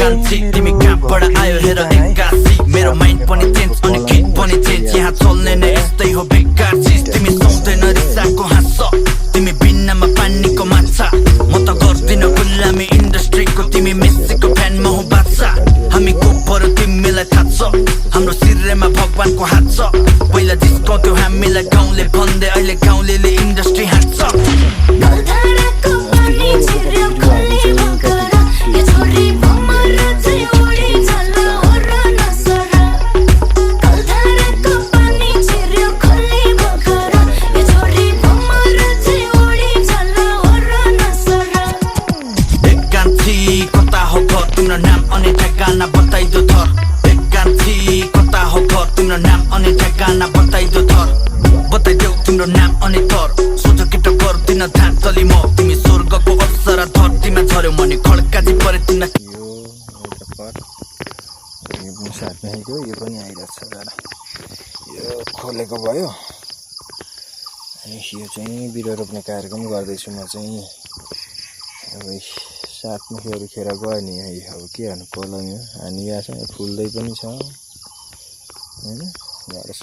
मान्छे तिमी कहाँबाट आयो हेर एक्कासी मेरो माइन्ड पनि चेन्ज अनि गीत पनि चेन्ज यहाँ चल्ने नै यस्तै हो बेकार चिज तिमी सुन्दैन रिसाको हाँस तिमी बिन्नामा पानीको माछा म त गर्दिन गुलामी इन्डस्ट्रीको तिमी मेसीको फ्यानमा हो बादशाह हामी को पऱ्यो तिमीलाई थाहा छ हाम्रो शिरमा भगवानको हात छ पहिला जिस्काउँथ्यो हामीलाई गाउँले भन्दै अहिले गाउँलेले इन्डस्ट्री हाँक्छ तिम्रो नाम अनि ठेगाना बताइदो थर एकान्ती कता हो घर तिम्रो नाम अनि ठेगाना बताइदो थर बताइदेऊ तिम्रो नाम अनि थर सोच केटो गर्दिन धाँचली म तिमी स्वर्गको अप्सरा धरतीमा झर्यौ मनी खड्काजी परे तिमीलाई यो पनि साट्नेको यो पनि आइरहेछ जरा यो खोलेको भयो अनि यो चाहिँ बिरुवा रोप्ने कार्यक्रम गर्दैछु म चाहिँ अब साथमा खेर गयो नि है अब के गर्नु कलम हानिरहेको छ फुल्दै पनि छ हैन गाह्रो छ